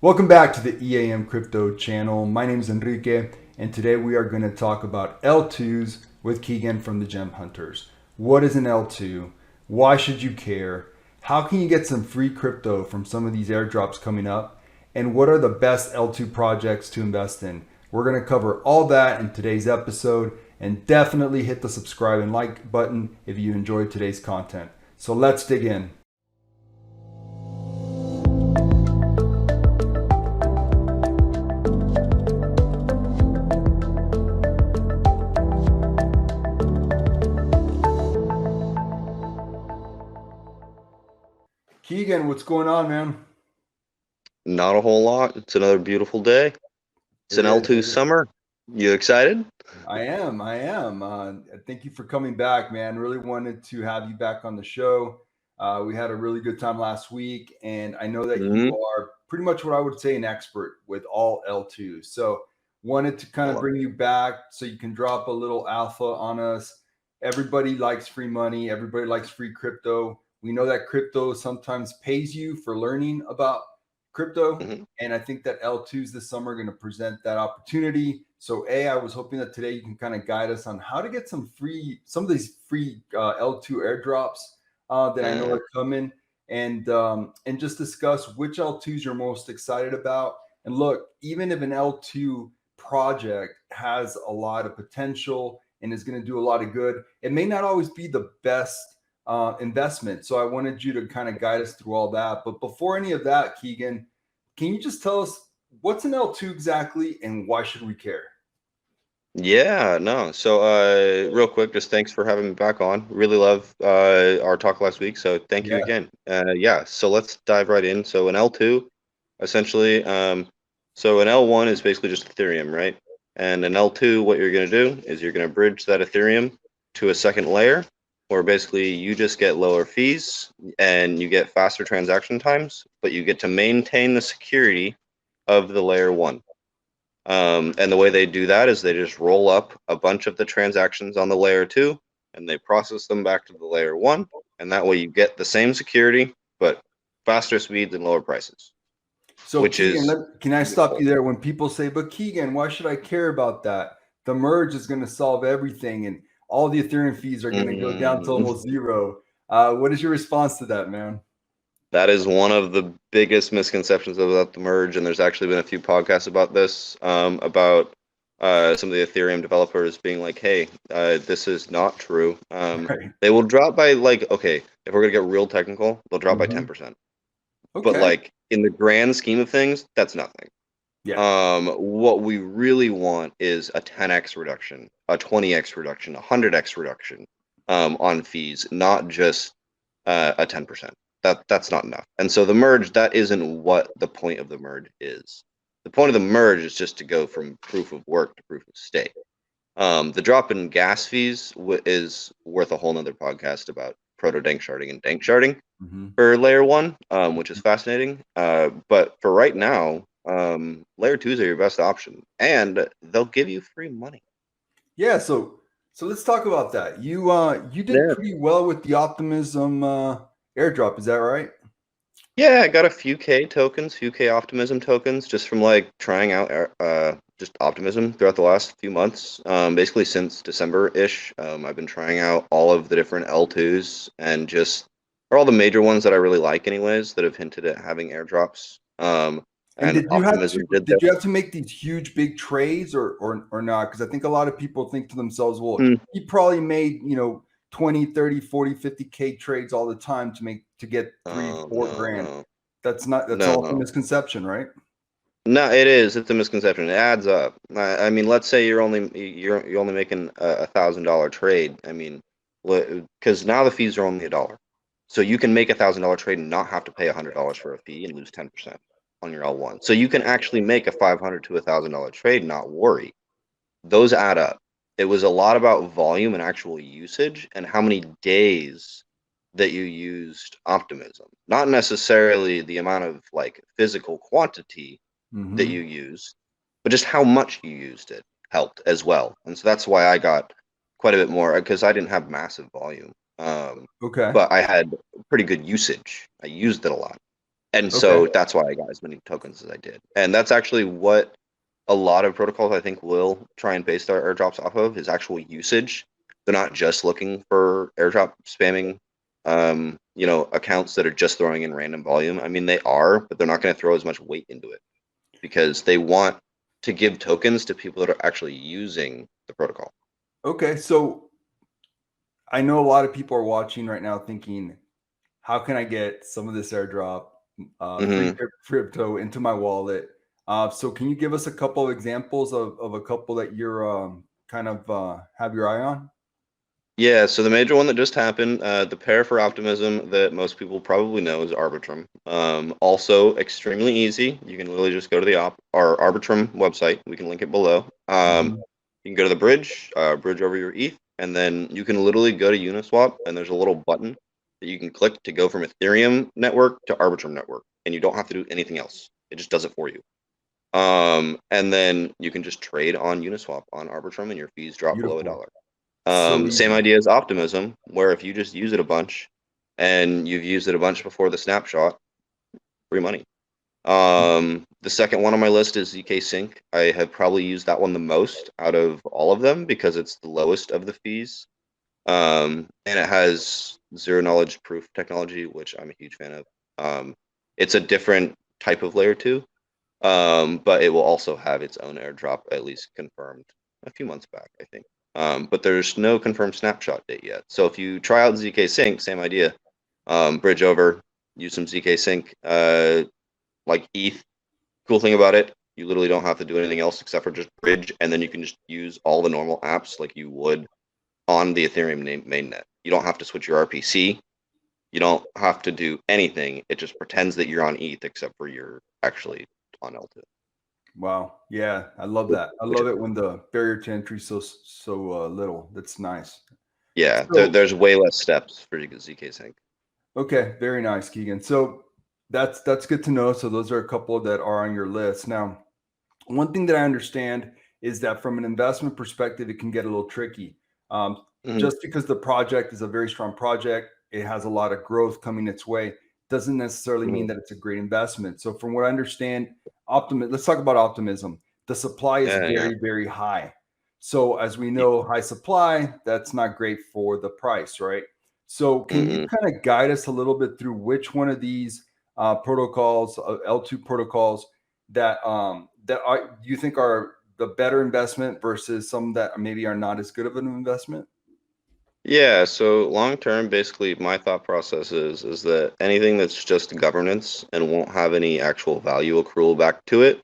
Welcome back to the EAM Crypto channel. My name is Enrique, and today we are going to talk about L2s with Keegan from the Gem Hunters. What is an L2? Why should you care? How can you get some free crypto from some of these airdrops coming up? And what are the best L2 projects to invest in? We're going to cover all that in today's episode, and definitely hit the subscribe and like button if you enjoyed today's content. So let's dig in. Keegan, what's going on, man? Not a whole lot. It's another beautiful day. It's It an is. L2 summer. You excited? I am. Thank you for coming back, man. Really wanted to have you back on the show. We had a really good time last week, and I know that you Hmm. are pretty much what I would say an expert with all L2s. So wanted to I kind of love bring you back so you can drop a little alpha on us. Everybody likes free money. Everybody likes free crypto. We know that crypto sometimes pays you for learning about it. crypto. Hmm. And I think that L2s this summer are going to present that opportunity. So, I was hoping that today you can kind of guide us on how to get some of these free L2 airdrops that I know Uh, are coming, and just discuss which L2s you're most excited about. And look, even if an L2 project has a lot of potential and is going to do a lot of good, it may not always be the best investment. So I wanted you to kind of guide us through all that. But before any of that, Keegan, can you just tell us what's an L2 exactly and why should we care? yeah, no. So, real quick, just thanks for having me back on. Really love our talk last week. So, thank you Yeah. again. Yeah, so let's dive right in. So, an L2, essentially, so an L1 is basically just Ethereum, right? And an L2, what you're going to do is you're going to bridge that Ethereum to a second layer, where basically you just get lower fees and you get faster transaction times, but you get to maintain the security of the layer one. And the way they do that is they just roll up a bunch of the transactions on the layer two and they process them back to the layer one. And that way you get the same security, but faster speeds and lower prices, So which Keegan, is can I stop you there? When people say, "But Keegan, why should I care about that? The merge is going to solve everything, and all the Ethereum fees are going to go down to mm, almost zero." What is your response to that, man? that is one of the biggest misconceptions about the merge. And there's actually been a few podcasts about this, about some of the Ethereum developers being like, hey, this is not true. Right. They will drop by, like, okay, if we're going to get real technical, they'll drop by Mhm. 10%. But Okay. like in the grand scheme of things, that's nothing. Yeah. What we really want is a 10x reduction, a 20x reduction, a 100x reduction on fees, not just a 10%. That's not enough. And so the merge, that isn't what the point of the merge is. The point of the merge is just to go from proof of work to proof of stake. The drop in gas fees is worth a whole nother podcast about proto dank sharding and dank sharding Mhm. for layer one, which is fascinating. But for right now, layer twos are your best option, and they'll give you free money. Yeah. So let's talk about that. You did Yeah, pretty well with the Optimism airdrop. Is that right? yeah. I got a few K tokens, few K Optimism tokens, just from like trying out just Optimism throughout the last few months. Basically since December-ish, I've been trying out all of the different L2s and just are all the major ones that I really like, anyways, that have hinted at having airdrops. And And Optimism did did that. you have to make these huge big trades or not? Because I think a lot of people think to themselves, well, Hmm. he probably made, 20, 30, 40, 50K trades all the time to get three, Oh, four no, grand. no, That's no, also a no. misconception, right? No, it is. It's a misconception. It adds up. I mean, let's say you're only making a $1,000 trade. I mean, because now the fees are only $1, so you can make $1,000 trade and not have to pay $100 for a fee and lose 10% on your L1. So you can actually make a $500 to $1,000 trade, and not worry. Those add up. It was a lot about volume and actual usage and how many days that you used Optimism, not necessarily the amount of like physical quantity that you Hmm. used, but just how much you used it helped as well. And so that's why I got quite a bit more, because I didn't have massive volume, Okay. but I had pretty good usage. I used it a lot, And Okay. so that's why I got as many tokens as I did. And that's actually what a lot of protocols I think will try and base their airdrops off of is actual usage. They're not just looking for airdrop spamming, accounts that are just throwing in random volume. I mean, they are, but they're not going to throw as much weight into it because they want to give tokens to people that are actually using the protocol. Okay. So I know a lot of people are watching right now thinking, how can I get some of this airdrop, free Hmm. crypto into my wallet? So can you give us a couple of examples of a couple that you're kind of have your eye on? Yeah, so the major one that just happened, the pair for Optimism that most people probably know is Arbitrum. Also extremely easy. You can literally just go to the our Arbitrum website. We can link it below. Mhm. You can go to the bridge, bridge over your ETH, and then you can literally go to Uniswap, and there's a little button that you can click to go from Ethereum network to Arbitrum network, and you don't have to do anything else. It just does it for you. And then you can just trade on Uniswap on Arbitrum, and your fees drop below a Beautiful. dollar. So Same easy. idea as Optimism, where if you just use it a bunch and you've used it a bunch before the snapshot, free money. The second one on my list is ZK Sync. I have probably used that one the most out of all of them because it's the lowest of the fees. And it has zero knowledge proof technology, which I'm a huge fan of. It's a different type of layer two, but it will also have its own airdrop, at least confirmed a few months back, I think. But there's no confirmed snapshot date yet. So if you try out ZK Sync, same idea. Bridge over, use some ZK Sync, like ETH. Cool thing about it, you literally don't have to do anything else except for just bridge, and then you can just use all the normal apps like you would on the Ethereum mainnet. You don't have to switch your RPC. You don't have to do anything. It just pretends that you're on ETH, except for you're actually on L2. Wow. Yeah, I love that. I Which love it when the barrier to entry is so little. That's nice. Yeah, So there's way less steps for ZK Sync. okay, very nice, Keegan. So that's good to know. So those are a couple that are on your list. Now, one thing that I understand is that from an investment perspective, it can get a little tricky. Hmm. Just because the project is a very strong project, it has a lot of growth coming its way, doesn't necessarily Hmm. mean that it's a great investment. So, from what I understand, let's talk about optimism. The supply is Yeah. very, very high. So, as we know, high supply, that's not great for the price, right? So, can you Mm-mm. kind of guide us a little bit through which one of these protocols, L2 protocols, that you think are the better investment versus some that maybe are not as good of an investment? Yeah, so long term, basically, my thought process is that anything that's just governance and won't have any actual value accrual back to it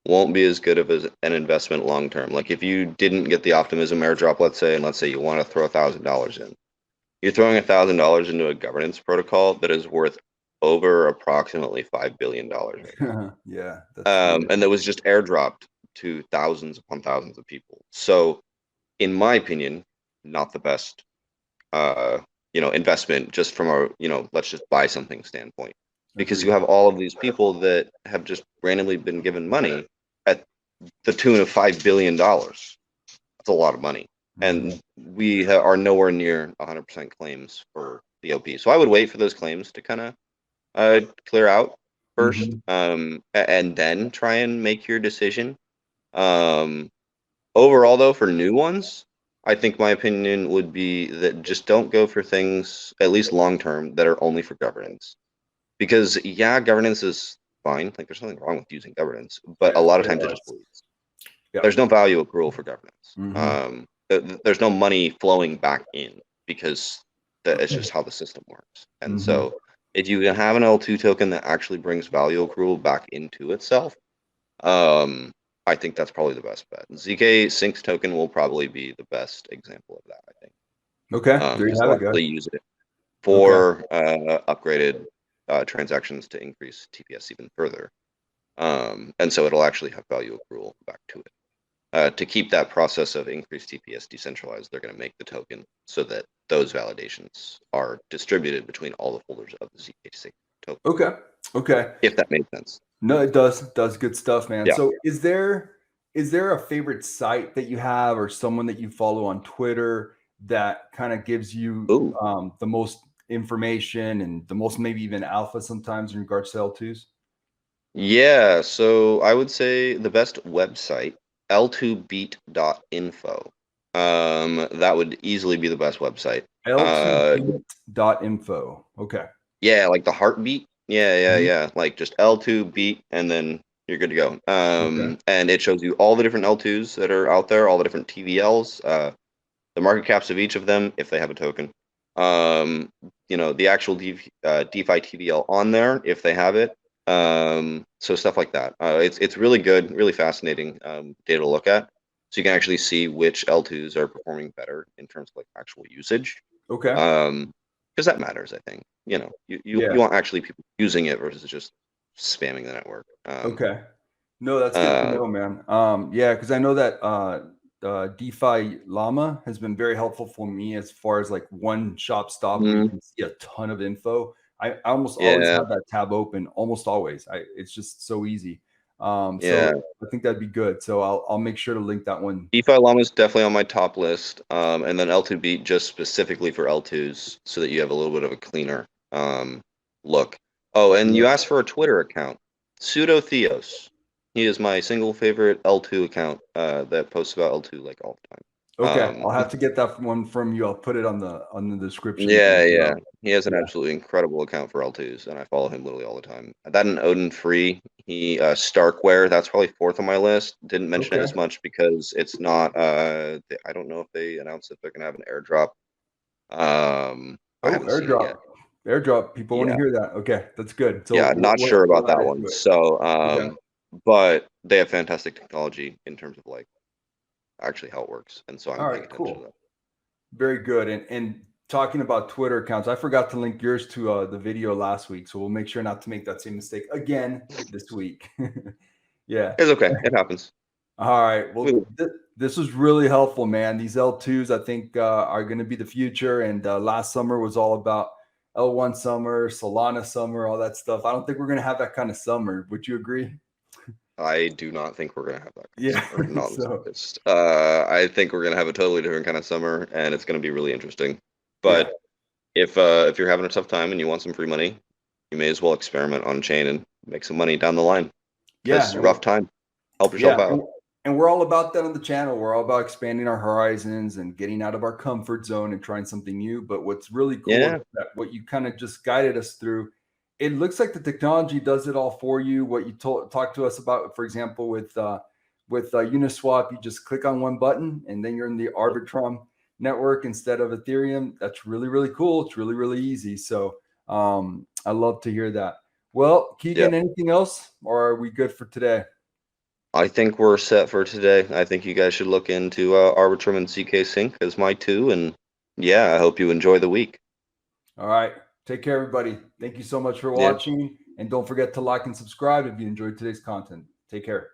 won't be as good of an investment long term. Like if you didn't get the Optimism airdrop, let's say, and let's say you want to throw $1,000 in, you're throwing $1,000 into a governance protocol that is worth over approximately $5 billion right now. Yeah, that's really And that was just airdropped to thousands upon thousands of people. So, in my opinion, not the best, investment just from a, let's just buy something standpoint, because you agreed. have all of these people that have just randomly been given money at the tune of $5 billion. That's a lot of money, Mhm. and we are nowhere near 100% claims for the OP. So I would wait for those claims to kind of clear out first, Mhm. and then try and make your decision. Um, Overall, though, for new ones, I think my opinion would be that just don't go for things, at least long term, that are only for governance. Because yeah, governance is fine. Like there's nothing wrong with using governance, but a There's lot of times it just chaos. bleeds. There's Yep. no value accrual for governance. Mhm. There's no money flowing back in because that is just how the system works. And Mhm. so if you can have an L2 token that actually brings value accrual back into itself, um, I think that's probably the best bet. ZK Sync token will probably be the best example of that, I think, Okay, there you because have they'll it, guys. actually use it Okay. for upgraded transactions to increase TPS even further. And so it'll actually have value accrual back to it. To keep that process of increased TPS decentralized, they're going to make the token so that those validations are distributed between all the holders of the ZK token, Okay. Okay. if that makes sense. No, it does. Does good stuff, man. Yeah. So is there a favorite site that you have or someone that you follow on Twitter that kind of gives you Ooh. the most information and the most maybe even alpha sometimes in regards to L2s? Yeah, so I would say the best website, l2beat.info. That would easily be the best website. L2beat.info. Okay. Yeah, like the heartbeat. Mhm. Yeah. Like just L2 beat and then you're good to go. Okay. And it shows you all the different L2s that are out there, all the different TVLs, the market caps of each of them if they have a token. Um, the actual DeFi TVL on there if they have it. So stuff like that. It's really good, really fascinating data to look at. So you can actually see which L2s are performing better in terms of like actual usage. Okay. Because that matters, I think. You Yeah. want actually people using it versus just spamming the network. Okay. No, that's good to Uh, know, man. Yeah, because I know that DeFi Llama has been very helpful for me as far as like one shop stop where you mm, can see a ton of info. I almost always yeah, have that tab open, almost always. It's just so easy. yeah. So I think that'd be good. So I'll make sure to link that one. DeFi Llama is definitely on my top list, and then L2 Beat just specifically for L2s, so that you have a little bit of a cleaner look. Oh, and Yeah. you asked for a Twitter account, Pseudo Theos. He is my single favorite L2 account that posts about L2 like all the time. Okay, I'll have to get that one from you. I'll put it on the description as Yeah. well. He has an Yeah. absolutely incredible account for L2s, and I follow him literally all the time. That and Odin Free. He Starkware, that's probably fourth on my list. Didn't mention it Okay. as much because it's not I don't know if they announced if they're gonna have an airdrop. I Oh, haven't seen it yet. airdrop. Airdrop. People want to Yeah. hear that. Okay, that's good. So Yeah, not sure about we'll add that it one. to it. So Okay. but they have fantastic technology in terms of like actually how it works. And so I'm All paying right, attention to cool. that. Very good. And talking about Twitter accounts, I forgot to link yours to the video last week, so we'll make sure not to make that same mistake again this week. Yeah. It's okay. It happens. All right. Well, We- this was really helpful, man. These L2s, I think, are going to be the future. And last summer was all about L1 summer, Solana summer, all that stuff. I don't think we're going to have that kind of summer. Would you agree? I do not think we're gonna have that kind of Yeah. summer. Not in the So, slightest. I think we're gonna have a totally different kind of summer, and it's gonna be really interesting. yeah. But if you're having a tough time and you want some free money, you may as well experiment on chain and make some money down the line. Yeah. Because rough time, help yourself Yeah. out. And we're all about that on the channel. We're all about expanding our horizons and getting out of our comfort zone and trying something new. But what's really cool is Yeah, that what you kind of just guided us through, it looks like the technology does it all for you. What you talked to us about, for example, with Uniswap, you just click on one button and then you're in the Arbitrum network instead of Ethereum. That's really, really cool. It's really, really easy. So I love to hear that. Well, yeah. Keegan, anything else, or are we good for today? I think we're set for today. I think you guys should look into Arbitrum and CK Sync as my two, and yeah, I hope you enjoy the week. All right. Take care, everybody. Thank you so much for Yeah. watching. And don't forget to like and subscribe if you enjoyed today's content. Take care.